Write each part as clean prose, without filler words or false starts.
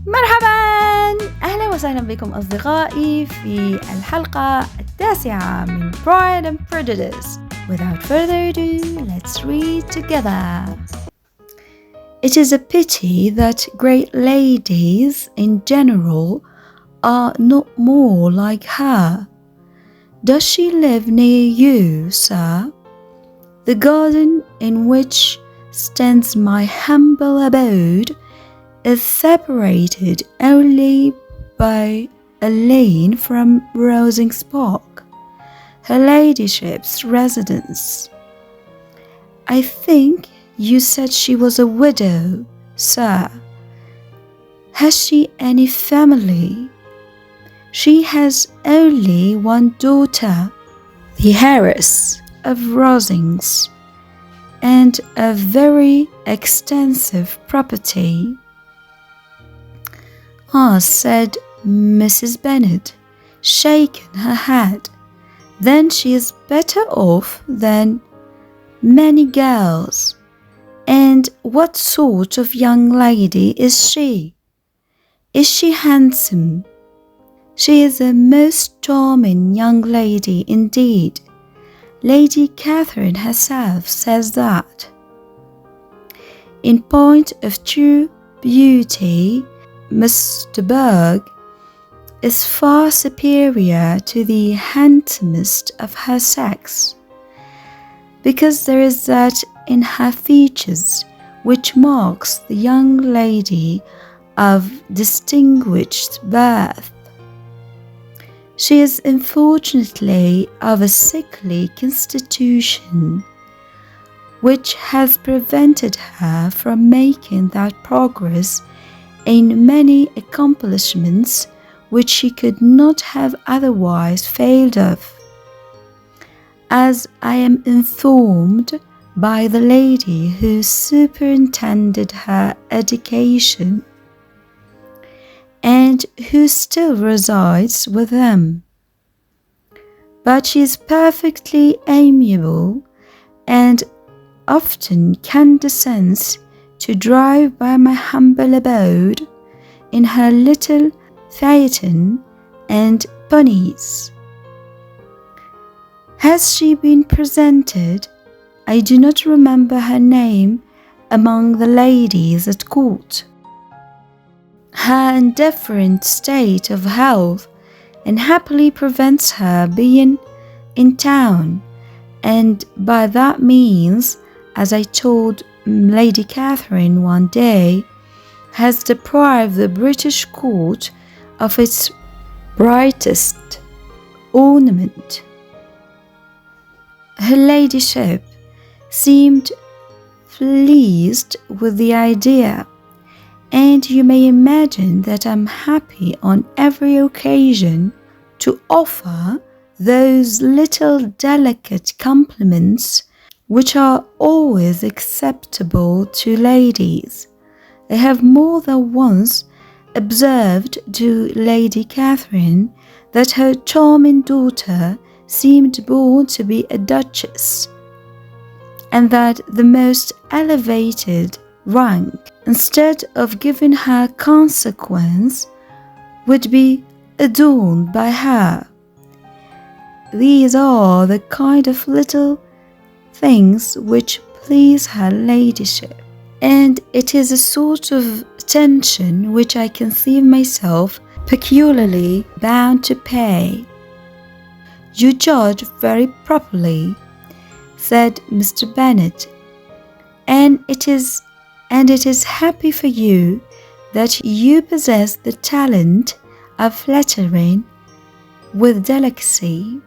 مرحبا، أهلا وسهلا بكم أصدقائي في الحلقة 9 من Pride and Prejudice. Without further ado, let's read together. It is a pity that great ladies in general are not more like her. Does she live near you, sir? The garden in which stands my humble abode is separated only by a lane from Rosings Park, her ladyship's residence. I think you said she was a widow, sir. Has she any family? She has only one daughter, the heiress of Rosings, and a very extensive property. Said Mrs. Bennet, shaking her head. Then she is better off than many girls. And what sort of young lady is she? Is she handsome? She is a most charming young lady indeed. Lady Catherine herself says that. In point of true beauty, Mr. Berg is far superior to the handsomest of her sex, because there is that in her features which marks the young lady of distinguished birth. She is unfortunately of a sickly constitution, which has prevented her from making that progress in many accomplishments which she could not have otherwise failed of, as I am informed by the lady who superintended her education, and who still resides with them. But she is perfectly amiable, and often condescends to drive by my humble abode in her little phaeton and ponies. Has she been presented? I do not remember her name among the ladies at court. Her indifferent state of health unhappily prevents her being in town, and by that means, as I told Lady Catherine one day, has deprived the British court of its brightest ornament. Her ladyship seemed pleased with the idea, and you may imagine that I'm happy on every occasion to offer those little delicate compliments which are always acceptable to ladies. I have more than once observed to Lady Catherine that her charming daughter seemed born to be a duchess, and that the most elevated rank, instead of giving her consequence, would be adorned by her. These are the kind of little things which please her ladyship, and it is a sort of attention which I conceive myself peculiarly bound to pay. You judge very properly, said Mr. Bennet, and it is happy for you that you possess the talent of flattering with delicacy.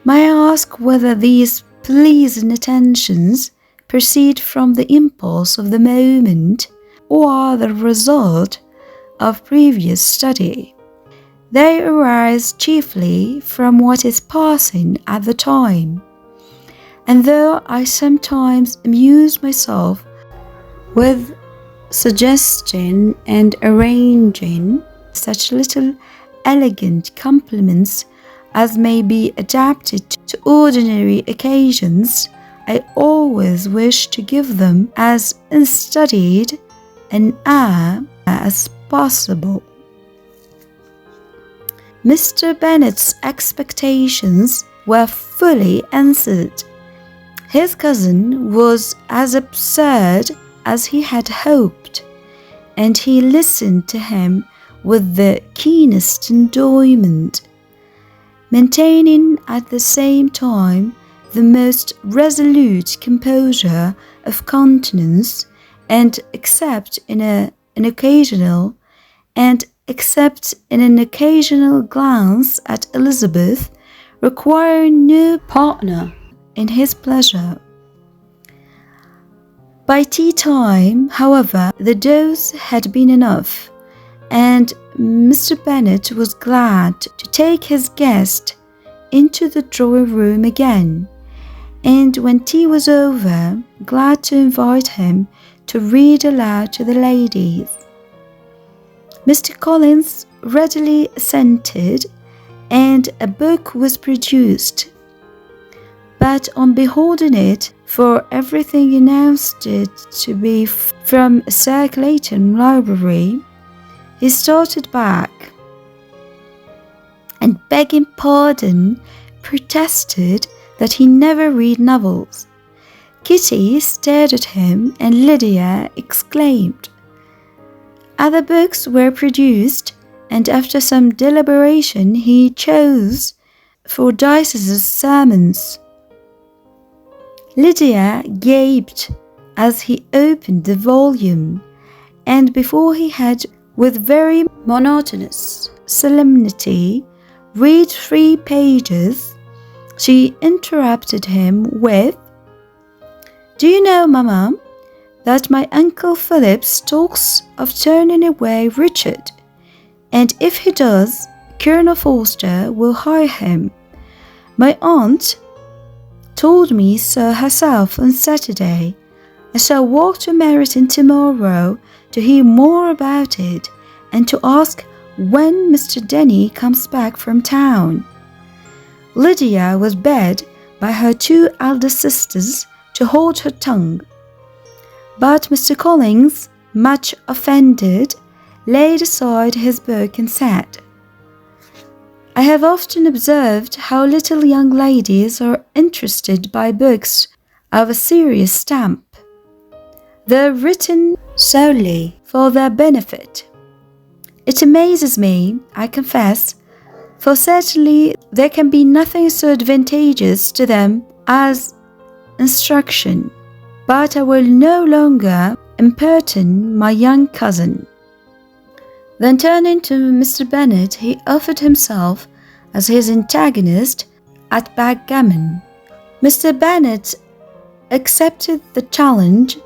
May I ask whether these pleasing attentions proceed from the impulse of the moment, or are the result of previous study? They arise chiefly from what is passing at the time, and though I sometimes amuse myself with suggesting and arranging such little elegant compliments as may be adapted to ordinary occasions, I always wish to give them as unstudied an air as possible. Mr. Bennet's expectations were fully answered. His cousin was as absurd as he had hoped, and he listened to him with the keenest enjoyment, maintaining at the same time the most resolute composure of countenance, and except in an occasional glance at Elizabeth, requiring no partner in his pleasure. By tea time, however, the dose had been enough, and Mr. Bennet was glad to take his guest into the drawing-room again, and when tea was over, glad to invite him to read aloud to the ladies. Mr. Collins readily assented, and a book was produced. But on beholding it, for everything announced it to be from a circulating library, he started back, and begging pardon, protested that he never read novels. Kitty stared at him, and Lydia exclaimed. Other books were produced, and after some deliberation he chose for Darcy's sermons. Lydia gaped as he opened the volume, and before he had, with very monotonous solemnity, read 3 pages, she interrupted him with, "Do you know, Mamma, that my Uncle Philip talks of turning away Richard, and if he does, Colonel Forster will hire him. My aunt told me so herself on Saturday. I shall walk to Meryton tomorrow to hear more about it, and to ask when Mr. Denny comes back from town." Lydia was bid by her 2 elder sisters to hold her tongue, but Mr. Collins, much offended, laid aside his book and said, "I have often observed how little young ladies are interested by books of a serious stamp, though written solely for their benefit. It amazes me, I confess, for certainly there can be nothing so advantageous to them as instruction. But I will no longer impertinent my young cousin." Then turning to Mr. Bennet, he offered himself as his antagonist at backgammon. Mr. Bennet accepted the challenge,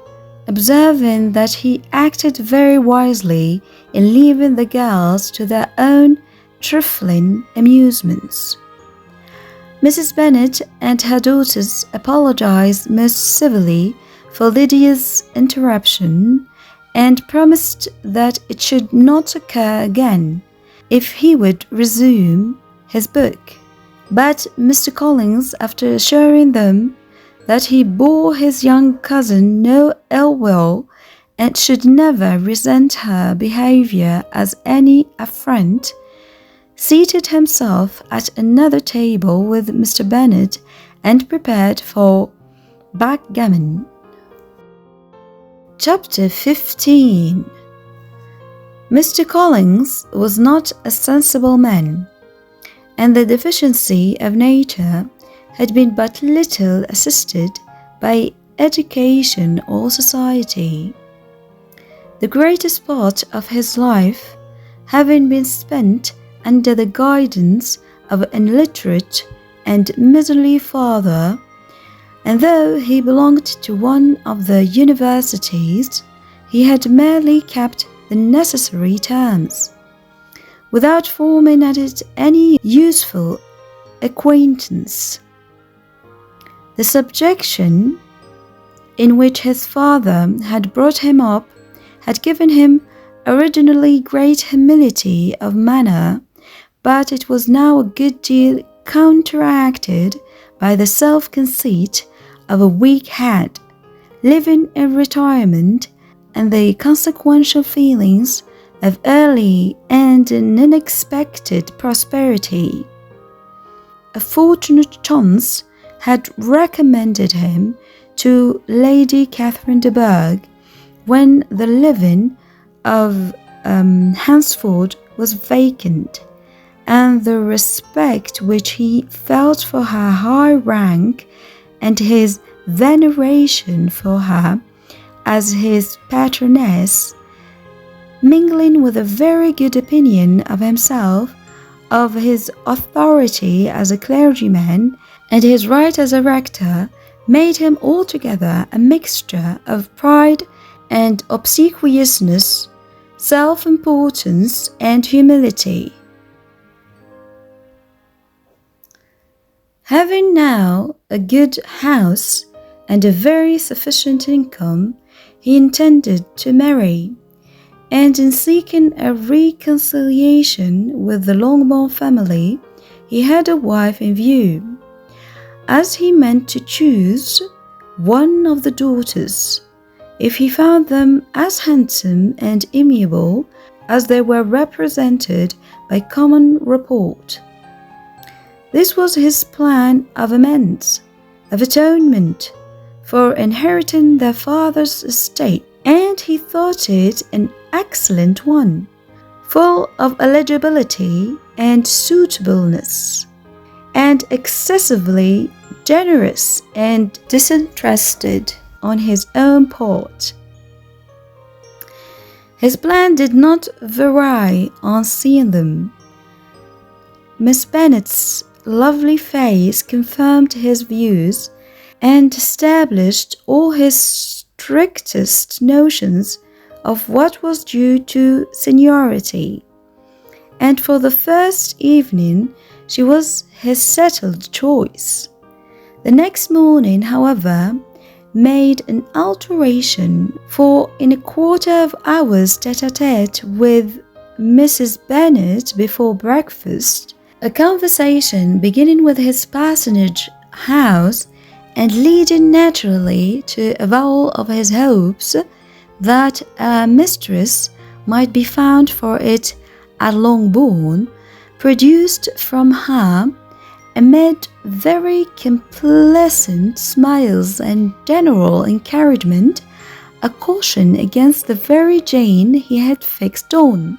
observing that he acted very wisely in leaving the girls to their own trifling amusements. Mrs. Bennet and her daughters apologized most civilly for Lydia's interruption, and promised that it should not occur again if he would resume his book. But Mr. Collins, after assuring them that he bore his young cousin no ill will, and should never resent her behavior as any affront, seated himself at another table with Mr. Bennet and prepared for backgammon. Chapter 15. Mr. Collins was not a sensible man, and the deficiency of nature had been but little assisted by education or society. The greatest part of his life having been spent under the guidance of an illiterate and miserly father, and though he belonged to one of the universities, he had merely kept the necessary terms, without forming at it any useful acquaintance. The subjection in which his father had brought him up had given him originally great humility of manner, but it was now a good deal counteracted by the self-conceit of a weak head, living in retirement, and the consequential feelings of early and unexpected prosperity. A fortunate chance had recommended him to Lady Catherine de Bourgh when the living of Hansford was vacant, and the respect which he felt for her high rank and his veneration for her as his patroness, mingling with a very good opinion of himself, of his authority as a clergyman, and his right as a rector, made him altogether a mixture of pride and obsequiousness, self-importance and humility. Having now a good house and a very sufficient income, he intended to marry, and in seeking a reconciliation with the Longbourn family, he had a wife in view, as he meant to choose one of the daughters, if he found them as handsome and amiable as they were represented by common report. This was his plan of amends, of atonement, for inheriting their father's estate, and he thought it an excellent one, full of eligibility and suitableness, and excessively generous and disinterested on his own part. His plan did not vary on seeing them. Miss Bennet's lovely face confirmed his views and established all his strictest notions of what was due to seniority, and for the first evening she was his settled choice. The next morning, however, made an alteration, for in a quarter of hour's tete-a-tete with Mrs. Bennet before breakfast, a conversation beginning with his parsonage house and leading naturally to avowal of his hopes that a mistress might be found for it at Longbourn, produced from her, amid very complacent smiles and general encouragement, a caution against the very Jane he had fixed on.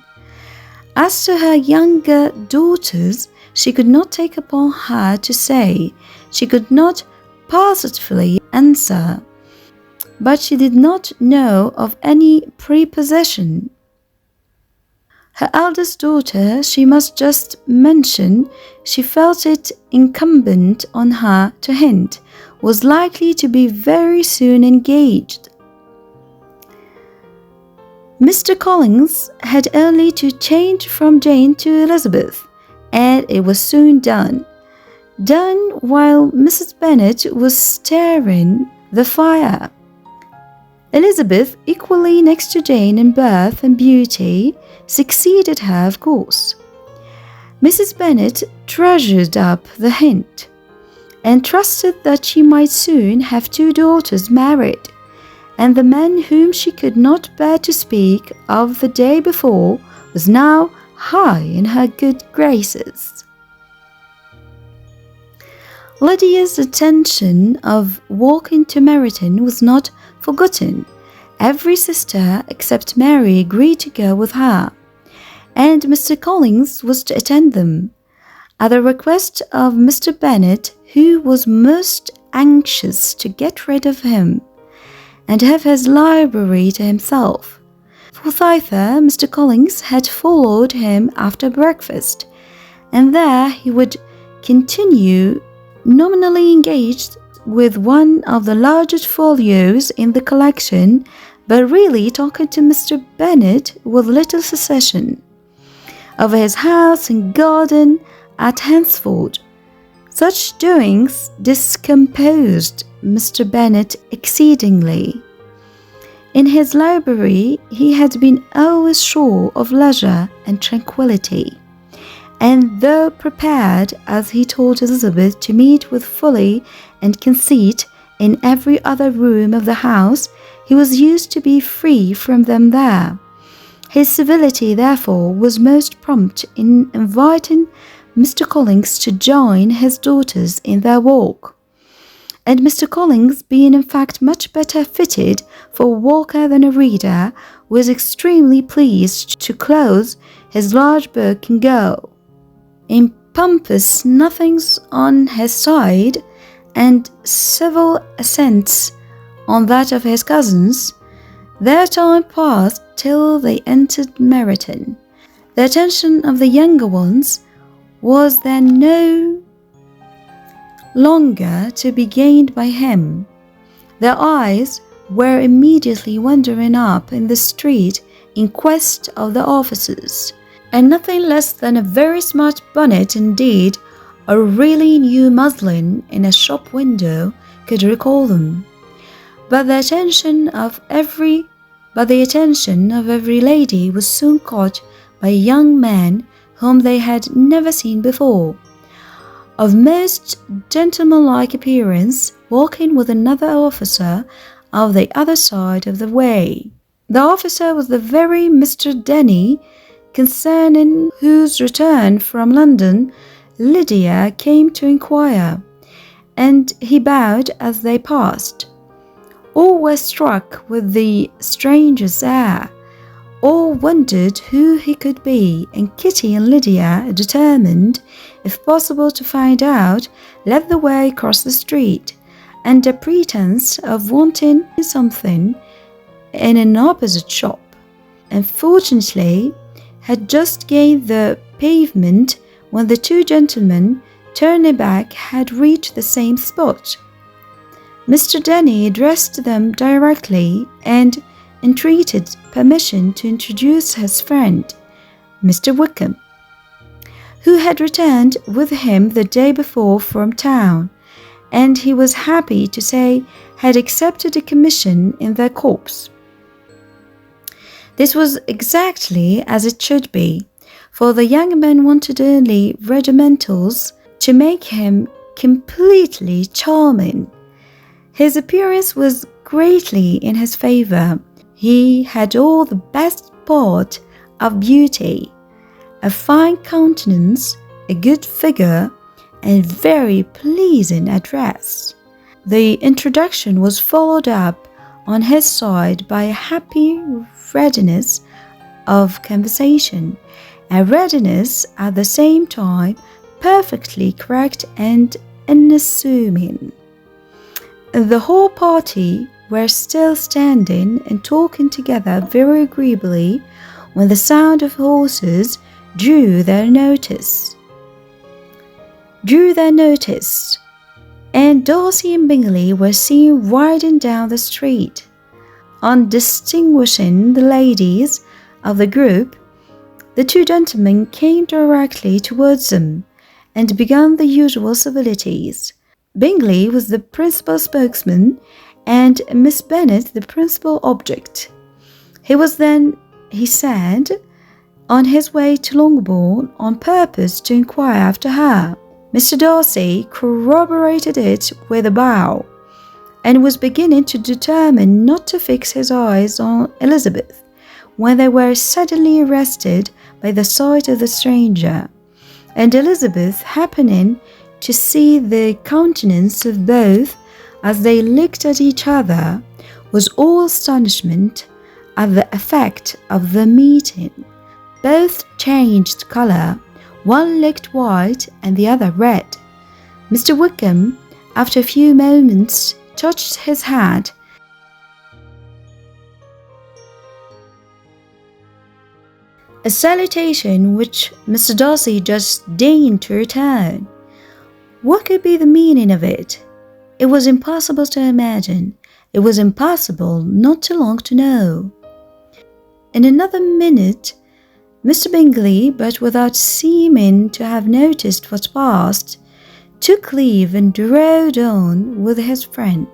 As to her younger daughters, she could not take upon her to say, she could not positively answer, but she did not know of any prepossession. Her eldest daughter, she must just mention, she felt it incumbent on her to hint, was likely to be very soon engaged. Mr. Collins had only to change from Jane to Elizabeth, and it was soon done while Mrs. Bennet was stirring the fire. Elizabeth, equally next to Jane in birth and beauty, succeeded her, of course. Mrs. Bennet treasured up the hint, and trusted that she might soon have 2 daughters married, and the man whom she could not bear to speak of the day before was now high in her good graces. Lydia's intention of walking to Meryton was not forgotten. Every sister except Mary agreed to go with her, and Mr. Collins was to attend them, at the request of Mr. Bennet, who was most anxious to get rid of him and have his library to himself. For thither Mr. Collins had followed him after breakfast, and there he would continue, nominally engaged with one of the largest folios in the collection, but really talking to Mr. Bennet with little cessation of his house and garden at Hansford. Such doings discomposed Mr. Bennet exceedingly. In his library he had been always sure of leisure and tranquillity, and though prepared, as he told Elizabeth, to meet with folly and conceit in every other room of the house, he was used to be free from them there, His civility, therefore, was most prompt in inviting Mr. Collins to join his daughters in their walk. And Mr. Collins, being in fact much better fitted for a walker than a reader, was extremely pleased to close his large book and go. In pompous nothings on his side, and civil assents on that of his cousins, their time passed till they entered Meryton. The attention of the younger ones was then no longer to be gained by him. Their eyes were immediately wandering up in the street in quest of the officers, and nothing less than a very smart bonnet, indeed a really new muslin in a shop window, could recall them. But the attention of every lady was soon caught by a young man whom they had never seen before, of most gentlemanlike appearance, walking with another officer of the other side of the way. The officer was the very Mr. Denny concerning whose return from London Lydia came to inquire, and he bowed as they passed. All were struck with the stranger's air. All wondered who he could be, and Kitty and Lydia, determined, if possible, to find out, led the way across the street, under pretence of wanting something in an opposite shop, and fortunately had just gained the pavement when the two gentlemen, turning back, had reached the same spot. Mr. Denny addressed them directly and entreated permission to introduce his friend, Mr. Wickham, who had returned with him the day before from town, and he was happy to say had accepted a commission in their corps. This was exactly as it should be, for the young man wanted only regimentals to make him completely charming. His appearance was greatly in his favour. He had all the best part of beauty, a fine countenance, a good figure, and very pleasing address. The introduction was followed up on his side by a happy readiness of conversation, a readiness at the same time perfectly correct and unassuming. The whole party were still standing and talking together very agreeably when the sound of horses drew their notice, and Darcy and Bingley were seen riding down the street. On distinguishing the ladies of the group, the two gentlemen came directly towards them and began the usual civilities. Bingley was the principal spokesman, and Miss Bennet the principal object. He was then, he said, on his way to Longbourn on purpose to inquire after her. Mr. Darcy corroborated it with a bow, and was beginning to determine not to fix his eyes on Elizabeth, when they were suddenly arrested by the sight of the stranger, and Elizabeth, happening to see the countenance of both as they looked at each other, was all astonishment at the effect of the meeting. Both changed colour, one looked white and the other red. Mr. Wickham, after a few moments, touched his hat, a salutation which Mr. Darcy just deigned to return. What could be the meaning of it? It was impossible to imagine. It was impossible not to long to know. In another minute, Mr. Bingley, but without seeming to have noticed what passed, took leave and rode on with his friend.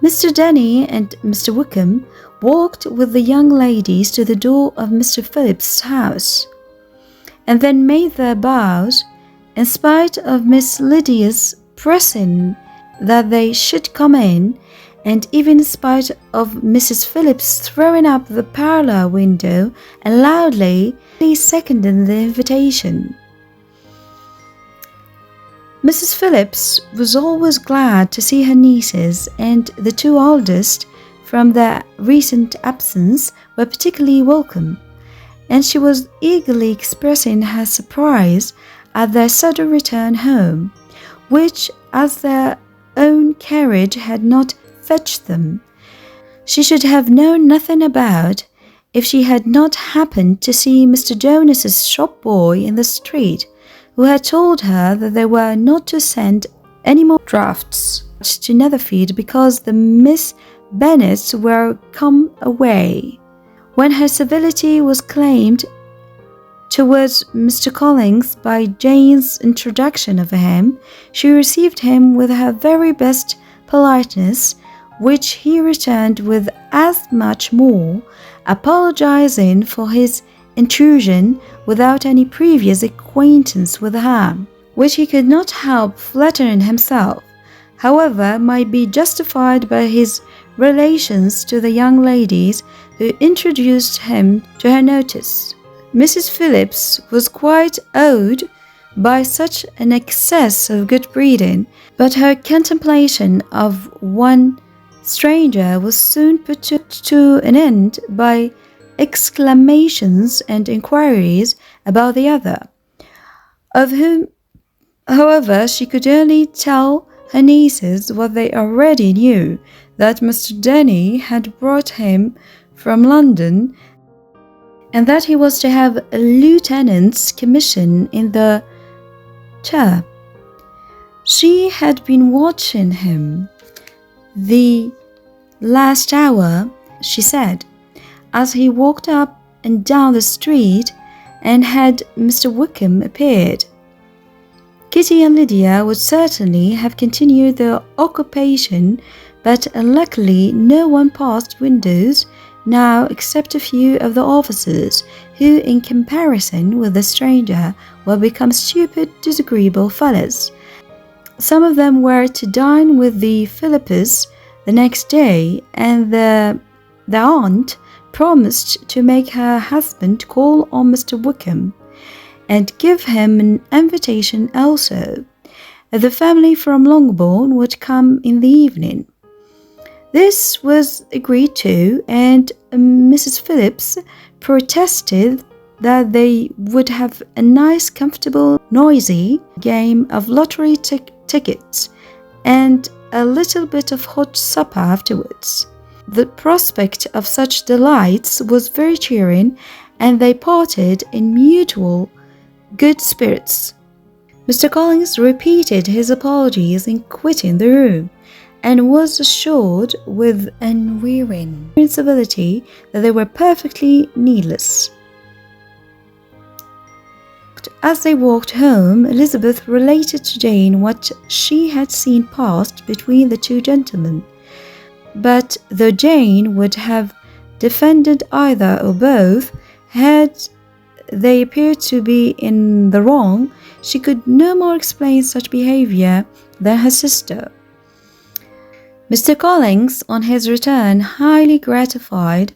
Mr. Denny and Mr. Wickham walked with the young ladies to the door of Mr. Phillips's house, and then made their bows, in spite of Miss Lydia's pressing that they should come in, and even in spite of Mrs. Phillips throwing up the parlour window and loudly seconding the invitation. Mrs. Phillips was always glad to see her nieces, and the two oldest, from their recent absence, were particularly welcome, and she was eagerly expressing her surprise at their sudden return home, which, as their own carriage had not fetched them, she should have known nothing about if she had not happened to see Mr. Jonas's shop boy in the street, who had told her that they were not to send any more drafts to Netherfield because the Miss Bennets were come away. When her civility was claimed towards Mr. Collins by Jane's introduction of him, she received him with her very best politeness, which he returned with as much more, apologizing for his intrusion without any previous acquaintance with her, which he could not help flattering himself, however, might be justified by his relations to the young ladies who introduced him to her notice. Mrs. Phillips was quite awed by such an excess of good breeding, but her contemplation of one stranger was soon put to an end by exclamations and inquiries about the other, of whom, however, she could only tell her nieces what they already knew, that Mr. Denny had brought him from London, and that he was to have a lieutenant's commission in the Tour. She had been watching him the last hour, she said, as he walked up and down the street, and had Mr. Wickham appeared. Kitty and Lydia would certainly have continued their occupation, but unluckily no one passed windows now except a few of the officers, who, in comparison with the stranger, were become stupid, disagreeable fellows. Some of them were to dine with the Phillips the next day, and the aunt promised to make her husband call on Mr. Wickham and give him an invitation also. The family from Longbourn would come in the evening. This was agreed to, and Mrs. Phillips protested that they would have a nice, comfortable, noisy game of lottery tickets and a little bit of hot supper afterwards. The prospect of such delights was very cheering, and they parted in mutual good spirits. Mr. Collins repeated his apologies in quitting the room, and was assured with unwearying civility that they were perfectly needless. As they walked home, Elizabeth related to Jane what she had seen passed between the two gentlemen. But though Jane would have defended either or both, had they appeared to be in the wrong, she could no more explain such behaviour than her sister. Mr. Collins, on his return, highly gratified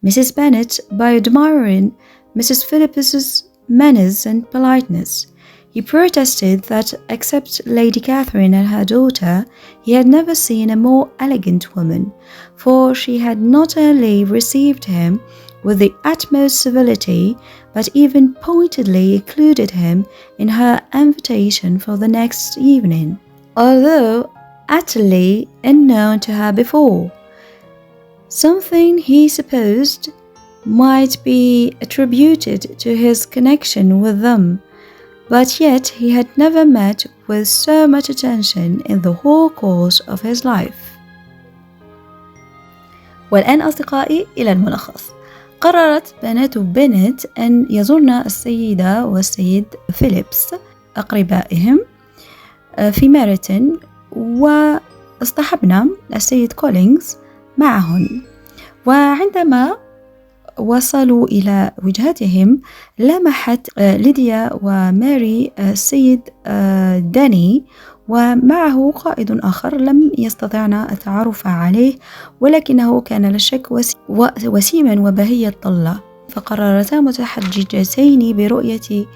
Mrs. Bennet by admiring Mrs. Phillips's manners and politeness. He protested that, except Lady Catherine and her daughter, he had never seen a more elegant woman, for she had not only received him with the utmost civility, but even pointedly included him in her invitation for the next evening, although utterly unknown to her before. Something, he supposed, might be attributed to his connection with them, but yet he had never met with so much attention in the whole course of his life. والآن أصدقائي إلى الملخص. قررت بنات بنت أن يزورن السيدة والسيد فيليبس أقربائهم في ميرتون، واصطحبنا السيد كولينز معهن. وعندما وصلوا إلى وجهتهم لمحت ليديا وماري السيد داني ومعه قائد آخر لم يستطعنا التعرف عليه، ولكنه كان لا شك وسيما وبهي الطلة، فقررتا متحججتين برؤية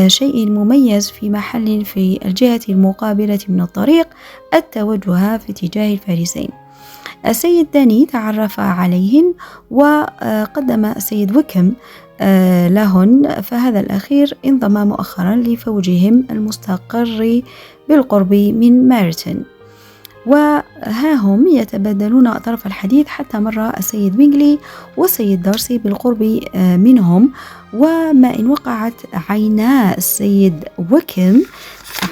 شيء مميز في محل في الجهة المقابلة من الطريق التوجه في اتجاه الفارسين. السيد داني تعرف عليهن وقدم السيد ويكم لهن، فهذا الأخير انضم مؤخرا لفوجهم المستقر بالقرب من مارتن، وها هم يتبادلون أطراف الحديث حتى مر السيد بينغلي والسيد دارسي بالقرب منهم، وما إن وقعت عينا السيد ويكم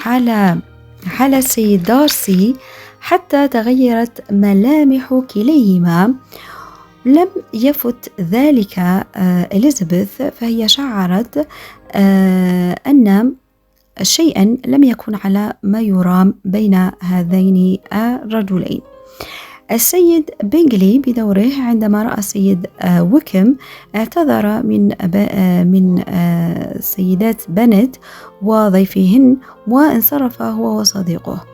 على السيد دارسي حتى تغيرت ملامح كليهما. لم يفت ذلك إليزابيث، فهي شعرت أن شيئا لم يكن على ما يرام بين هذين الرجلين. السيد بينغلي بدوره عندما رأى السيد ويكم اعتذر من سيدات بنت وضيفهن وانصرف هو وصديقه.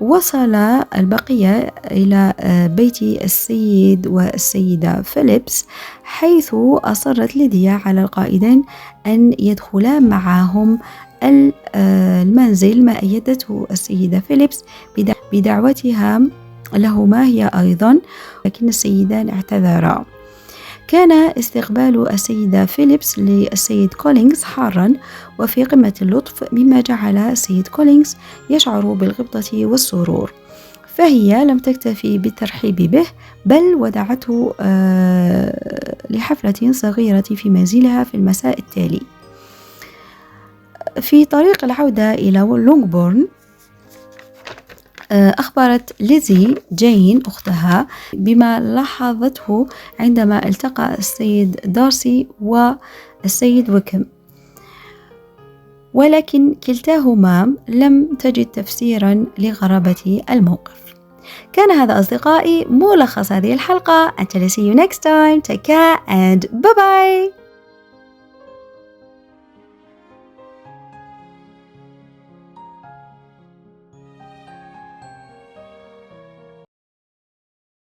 وصل البقية إلى بيت السيد والسيدة فيليبس، حيث أصرت ليديا على القائدين أن يدخلا معهم المنزل، ما أيدته السيدة فيليبس بدعوتها لهما هي أيضا، لكن السيدان اعتذرا. كان استقبال السيدة فيليبس للسيد كولينغز حارا وفي قمة اللطف، مما جعل السيد كولينغز يشعر بالغبطة والسرور، فهي لم تكتفي بالترحيب به، بل ودعته لحفلة صغيرة في منزلها في المساء التالي. في طريق العودة إلى لونغبورن أخبرت ليزي جين أختها بما لاحظته عندما التقى السيد دارسي والسيد ويكم، ولكن كلتاهما لم تجد تفسيرا لغرابة الموقف. كان هذا أصدقائي ملخص هذه الحلقة. Until I see you next time, take care and bye bye.